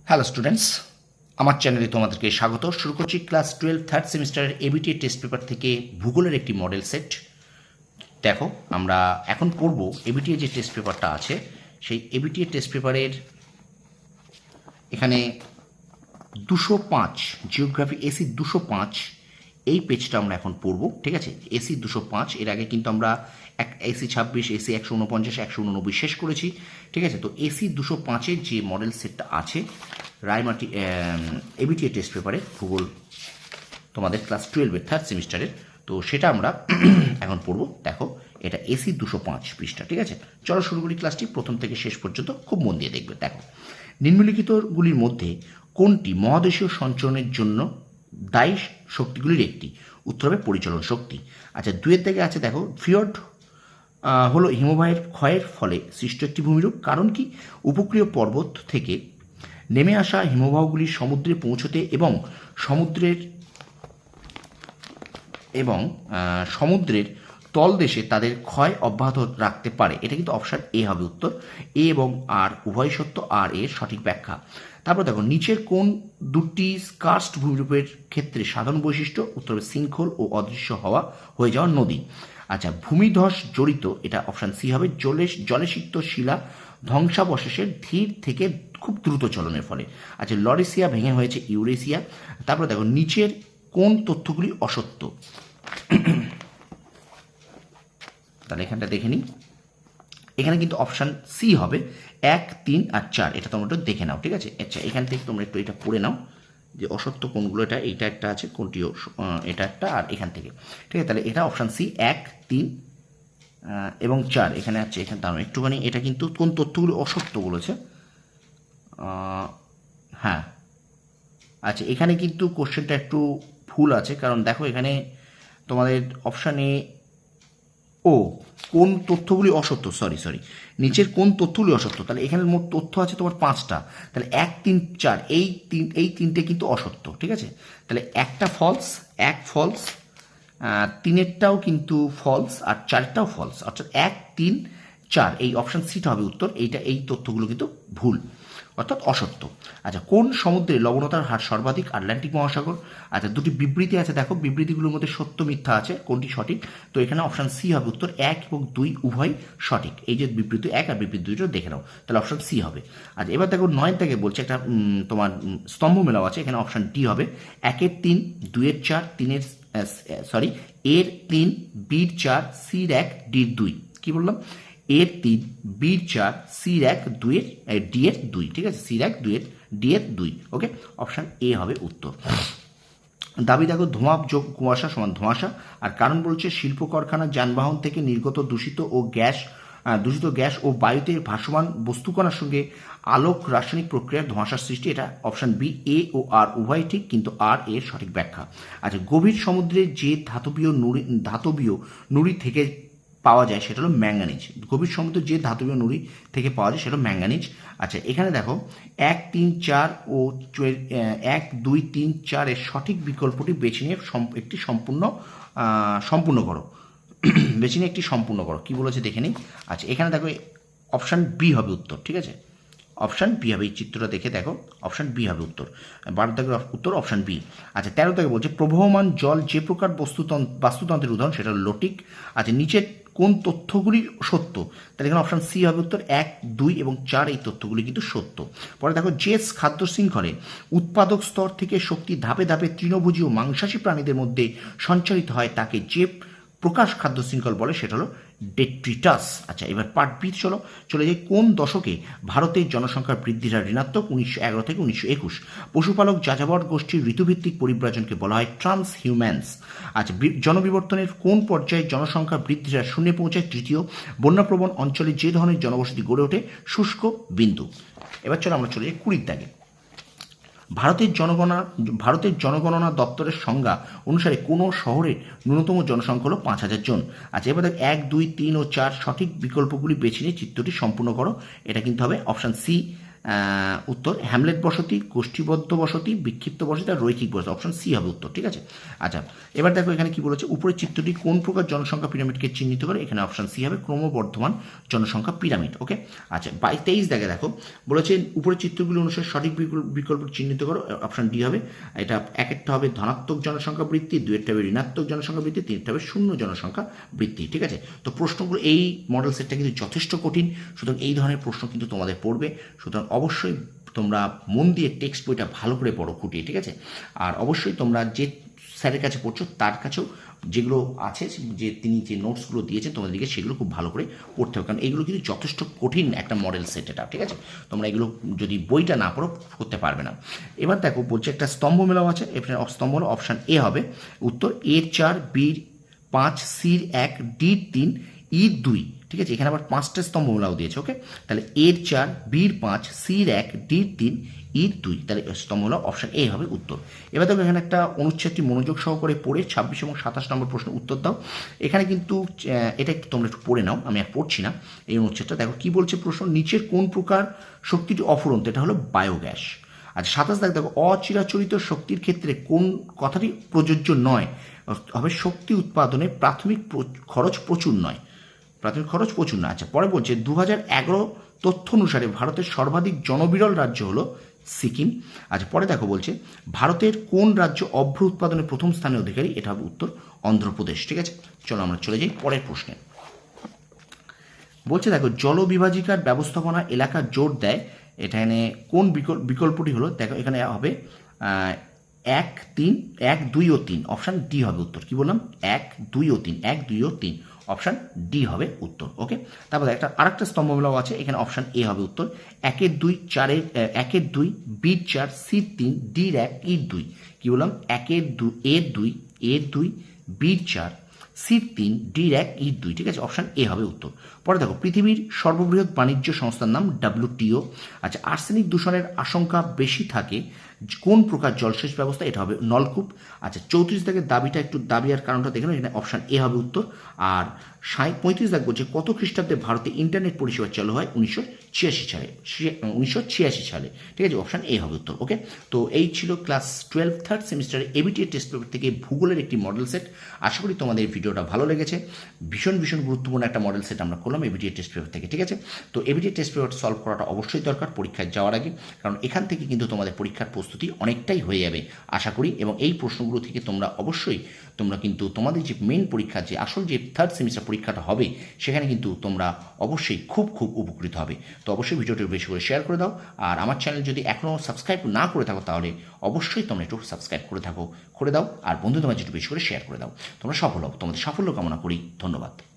Hello students, আমার চ্যানেলে তোমাদেরকে স্বাগত। শুরু করছি ক্লাস 12 থার্ড সেমিস্টারের এবিটিএ টেস্ট পেপার থেকে ভূগোলের একটি মডেল সেট। দেখো, আমরা এখন পড়ব এবিটিএ যে টেস্ট পেপারটা আছে সেই এবিটিএ টেস্ট পেপারের এখানে 205 জিওগ্রাফি এসি 205 এই পেজটা আমরা এখন পড়ব। ঠিক আছে, এসি 205 এর আগে কিন্তু আমরা এসি 26, এসি 149, 189 শেষ করেছি। ঠিক আছে, তো এসি 205-এর যে মডেল সেটটা আছে রায়মাটি এবিটিএ টেস্ট পেপারে ভূগোল তোমাদের ক্লাস 12-এর থার্ড সেমিস্টারের, তো সেটা আমরা এখন পড়ব। দেখো, এটা এসি 205 পৃষ্ঠা। ঠিক আছে, চলো শুরু করি ক্লাসটি প্রথম থেকে শেষ পর্যন্ত, খুব মন দিয়ে দেখবে। দেখো, নিম্নলিখিতগুলির মধ্যে কোনটি মহাদেশীয় সঞ্চরণের জন্য দায়ী শক্তিগুলির একটি? উত্তর হবে পরিচলন শক্তি। আচ্ছা, দুয়ের দিকে আছে, দেখো, ফিয়র্ড হলো হিমবাহের ক্ষয়ের ফলে সৃষ্ট একটি ভূমিরূপ। কারণ কি? উপকূলীয় পর্বত থেকে নেমে আসা হিমবাহগুলি সমুদ্রে পৌঁছতে এবং সমুদ্রের তলদেশে তাদের ক্ষয় অব্যাহত রাখতে পারে। এটা কিন্তু অপশান এ হবে উত্তর। এ এবং আর উভয় সত্য, আর এর সঠিক ব্যাখ্যা। তারপর দেখো, নিচের কোন দুটি স্কার্স্ট ভূমিরূপের ক্ষেত্রে সাধারণ বৈশিষ্ট্য? উত্তর হবে শৃঙ্খল ও অদৃশ্য হওয়া হয়ে যাওয়া নদী। আচ্ছা, ভূমিধস জড়িত, এটা অপশান সি হবে। জলে সিক্ত শিলা ধ্বংসাবশেষের ধীর থেকে খুব দ্রুত চলনের ফলে। আচ্ছা, লরেসিয়া ভেঙে হয়েছে ইউরেশিয়া। তারপর দেখো, নিচের কোন তথ্যগুলি অসত্য? তাহলে এখানটা দেখে নিই। এখানে কিন্তু অপশান সি হবে 1, 3 আর 4। এটা তোমরা একটু দেখে নাও। ঠিক আছে, আচ্ছা, এখান থেকে তোমরা একটু এটা পড়ে নাও যে অসত্য কোনগুলো। এইটা একটা আছে, কোনটিও এটা একটা, আর এখান থেকে। ঠিক আছে, তাহলে এটা অপশান সি 1, 3 এবং 4 এখানে আছে। এখানে দাঁড়ানো একটুখানি, এটা কিন্তু কোন তথ্যগুলো অসত্য বলেছে। হ্যাঁ, আচ্ছা, এখানে কিন্তু কোশ্চেনটা একটু ভুল আছে, কারণ দেখো এখানে তোমাদের অপশানে কোন তথ্যগুলি অসত্য, সরি, নিচের কোন তথ্যগুলি অসত্য। তাহলে এখানে মোট তথ্য আছে তোমার 5টা। তাহলে 1, 3, 4 এই তিনটে কিন্তু অসত্য। ঠিক আছে, তাহলে একটা ফলস, 1 ফলস, 3-এরটাও কিন্তু ফলস, আর 4টাও ফলস, অর্থাৎ 1, 3, 4 এই অপশান সিটা হবে উত্তর। এই তথ্যগুলো কিন্তু ভুল, অর্থাৎ অসত্য। আচ্ছা, কোন সমুদ্রে লবণতার হার সর্বাধিক? আটলান্টিক মহাসাগর। আচ্ছা, দুটি বিবৃতি আছে, দেখো বিবৃতিগুলোর মধ্যে সত্য মিথ্যা আছে, কোনটি সঠিক? তো এখানে অপশান সি হবে উত্তর। 1 এবং 2 উভয় সঠিক। এই যে বিবৃতি 1 আর বিবৃতি 2 দেখে নাও, তাহলে অপশান সি হবে। আচ্ছা, এবার দেখো 9 থেকে বলছে একটা তোমার স্তম্ভ মেলাও আছে, এখানে অপশান ডি হবে। 1-এর 3, 2-এর 4, 3-এর এর 3, বির 4, সির 1, ডির 2। কি বললাম? এর 3, বির 4, সির 1, 2-এর ডি এর 2। ঠিক আছে, সির 1, 2-এর ডি এর 2। ওকে, অপশান এ হবে উত্তর। দাবি দেখো, ধোঁয়া যোগ কুয়াশা সমান ধোঁয়াশা। আর কারণ বলছে শিল্প কারখানা, যানবাহন থেকে নির্গত দূষিত গ্যাস ও বায়ুতে ভাসমান বস্তুকণার সঙ্গে আলোক রাসায়নিক প্রক্রিয়ার ধোঁয়াশার সৃষ্টি। এটা অপশান বি। এ ও আর উভয় ঠিক, কিন্তু আর এর সঠিক ব্যাখ্যা। আচ্ছা, গভীর সমুদ্রে যে ধাতবীয় নুড়ি থেকে পাওয়া যায় সেটা হলো ম্যাঙ্গানিজ। গভীর সমুদ্রে যে ধাতবীয় নুড়ি থেকে পাওয়া যায় সেটা হলো ম্যাঙ্গানিজ। আচ্ছা, এখানে দেখো 1, 3, 4 ও 1, 2, 3, 4 এর সঠিক বিকল্পটি বেছে নিয়ে একটি সম্পূর্ণ করো। বেছে নিয়ে একটি সম্পূর্ণ করো। কী বলেছে দেখে নিই। আচ্ছা, এখানে দেখো অপশান বি হবে উত্তর। ঠিক আছে, অপশান বি হবে। এই চিত্রটা দেখে দেখো, অপশান বি হবে উত্তর। 12 দাগের উত্তর অপশান বি। আচ্ছা, 13 দাগে বলছে প্রবহমান জল যে প্রকার বাস্তুতন্ত্রের উদাহরণ সেটা হলো লোটিক। আচ্ছা, নিচের কোন তথ্যগুলি সত্য? তাহলে এখানে অপশান সি হবে উত্তর। 1, 2 এবং 4 এই তথ্যগুলি কিন্তু সত্য। পরে দেখো, যে খাদ্য শৃঙ্খলে উৎপাদক স্তর থেকে শক্তি ধাপে ধাপে তৃণভোজী ও মাংসাশী প্রাণীদের মধ্যে সঞ্চারিত হয় তাকে যে প্রকাশ খাদ্য শৃঙ্খল বলে সেটা হলো ডেট্রিটাস। আচ্ছা, এবার পার্ট বি চলে যাই। কোন দশকে ভারতের জনসংখ্যার বৃদ্ধির হার ঋণাত্মক? 1911 থেকে 1921। পশুপালক যাযাবর গোষ্ঠীর ঋতুভিত্তিক পরিব্রাজনকে বলা হয় ট্রান্সহিউম্যান্স। আচ্ছা, জনবিবর্তনের কোন পর্যায়ে জনসংখ্যা বৃদ্ধির হার শূন্যে পৌঁছায়? তৃতীয়। বন্যাপ্রবণ অঞ্চলে যে ধরনের জনবসতি গড়ে ওঠে? শুষ্ক বিন্দু। এবার চলো আমরা চলে যাই 20 দাগে। ভারতের জনগণনা দপ্তরের সংজ্ঞা অনুসারে কোনো শহরের ন্যূনতম জনসংখ্যা হলো 5,000 জন। আচ্ছা, এবার 1, 2, 3 ও 4 সঠিক বিকল্পগুলি বেছে নিয়ে চিত্রটি সম্পূর্ণ করো। এটা কিন্তু হবে অপশান সি উত্তর হ্যামলেট বসতি, গোষ্ঠীবদ্ধ বসতি, বিক্ষিপ্ত বসতি আর রৈখিক বসতি, অপশন সি হবে উত্তর। ঠিক আছে, আচ্ছা এবার দেখো এখানে কি বলেছে, উপরের চিত্রটি কোন প্রকার জনসংখ্যা পিরামিডকে চিহ্নিত করে, এখানে অপশন সি হবে ক্রমবর্ধমান জনসংখ্যা পিরামিড। ওকে, আচ্ছা 23 দেখো বলেছে উপরের চিত্রগুলি অনুসারে সঠিক বিকল্প চিহ্নিত করো, অপশন ডি হবে। এটা একটা হবে ধনাত্মক জনসংখ্যা বৃদ্ধি, দুইটা হবে ঋণাত্মক জনসংখ্যা বৃদ্ধি, তিনটা হবে শূন্য জনসংখ্যা বৃদ্ধি। ঠিক আছে, তো প্রশ্নগুলো এই মডেল সেটটা কিন্তু যথেষ্ট কঠিন, সুতরাং এই ধরনের প্রশ্ন কিন্তু তোমাদের পড়বে, সুতরাং অবশ্যই তোমরা মন দিয়ে টেক্সট বইটা ভালো করে পড়ো খুঁটিয়ে। ঠিক আছে, আর অবশ্যই তোমরা যে স্যারের কাছে পড়ছো তার কাছেও যেগুলো আছে, যে তিনি যে নোটসগুলো দিয়েছেন তোমাদেরকে সেগুলো খুব ভালো করে পড়তে হবে, কারণ এগুলো কিন্তু যথেষ্ট কঠিন একটা মডেল সেট এটা। ঠিক আছে, তোমরা এগুলো যদি বইটা না পড়ো করতে পারবে না। এবার দেখো বলছে একটা স্তম্ভ মেলাও আছে, এখানে স্তম্ভ হলো অপশান এ হবে উত্তর, এর 4, বির 5, সির 1, ডির 3, ইর 2। ঠিক আছে, এখানে আবার 5টা স্তম্ভ মেলাও দিয়েছে। ওকে, তাহলে এর 4, বির 5, সির 1, ডির 3, ইর 2, তাহলে স্তম্ভ হলো অপশান এ হবে উত্তর। এবার দেখো এখানে একটা অনুচ্ছেদটি মনোযোগ সহকারে পড়ে 26 এবং 27 নম্বর প্রশ্ন উত্তর দাও। এখানে কিন্তু এটা একটু তোমরা একটু পড়ে নাও, আমি আর পড়ছি না এই অনুচ্ছেদটা। দেখো কি বলছে প্রশ্ন, নিচের কোন প্রকার শক্তিটি অফুরন্ত, এটা হলো বায়োগ্যাস। আচ্ছা 27 দেখো অচিরাচরিত শক্তির ক্ষেত্রে কোন কথাটি প্রযোজ্য নয়, হবে শক্তি উৎপাদনে প্রাথমিক খরচ প্রচুর নয়, প্রাথমিক খরচ প্রচুর না। আচ্ছা পরে বলছে 2011 তথ্য অনুসারে ভারতের সর্বাধিক জনবিরল রাজ্য হলো সিকিম। আচ্ছা পরে দেখো বলছে ভারতের কোন রাজ্য অভ্র উৎপাদনে প্রথম স্থানের অধিকারী, এটা হবে উত্তর অন্ধ্রপ্রদেশ। ঠিক আছে, চলো আমরা চলে যাই পরের প্রশ্নে। বলছে দেখো জলবিভাজিকার ব্যবস্থাপনা এলাকা জোর দেয়, এখানে কোন বিকল্পটি হলো, দেখো এখানে হবে 1, 3, 1, 2 ও 3, অপশান ডি হবে উত্তর। কি বললাম, 1, 2 ও 3, 1, 2 ও 3, অপশান ডি হবে উত্তর। ওকে, তারপরে আরেকটা স্তম্ভমেলাও আছে, এখানে অপশান এ হবে উত্তর, 1, 2, 4, 1, 2, বির 4, সির 3, ডির 1, ইর 2। কি বললাম, 1, 2, এর 2, এর 2, বির 4, সির 3, ডির 1, ইর 2। ঠিক আছে, অপশান এ হবে উত্তর। পরে দেখো পৃথিবীর সর্ববৃহৎ বাণিজ্য সংস্থার নাম WTO। আচ্ছা আর্সেনিক দূষণের আশঙ্কা বেশি থাকে কোন প্রকার জলসেচ ব্যবস্থা, এটা হবে নলকূপ। আচ্ছা 34 দাগের দাবিটা একটু দাবি আর কারণটা দেখে নাও, এখানে অপশান এ হবে উত্তর। আর 35 দাগ বলছে কত খ্রিস্টাব্দে ভারতে ইন্টারনেট পরিষেবা চালু হয়, 1986 সালে, 1986 সালে। ঠিক আছে, অপশান এ হবে উত্তর। ওকে, তো এই ছিল ক্লাস 12 থার্ড সেমিস্টারে এবিটিএ টেস্ট পেপার থেকে ভূগোলের একটি মডেল সেট। আশা করি তোমাদের এই ভিডিওটা ভালো লেগেছে, ভীষণ গুরুত্বপূর্ণ একটা মডেল সেট আমরা করলাম এবিটিএ টেস্ট পেপার থেকে। ঠিক আছে, তো এবিটিএ টেস্ট পেপার সলভ করাটা অবশ্যই দরকার পরীক্ষায় যাওয়ার আগে, কারণ এখান থেকে কিন্তু তোমাদের পরীক্ষার প্রস্তুতি অনেকটাই হয়ে যাবে আশা করি, এবং এই প্রশ্নগুলো থেকে তোমরা অবশ্যই কিন্তু তোমাদের যে মেন পরীক্ষা, যে আসল যে থার্ড সেমিস্টার পরীক্ষাটা হবে, সেখানে কিন্তু তোমরা অবশ্যই খুব উপকৃত হবে। তো অবশ্যই ভিডিওটি বেশি করে শেয়ার করে দাও, আর আমার চ্যানেল যদি এখনও সাবস্ক্রাইব না করে থাকো তাহলে অবশ্যই তোমরা একটু সাবস্ক্রাইব করে দাও, আর বন্ধু তোমার একটু বেশি করে শেয়ার করে দাও। তোমরা সফল হও, তোমাদের সাফল্য কামনা করি, ধন্যবাদ।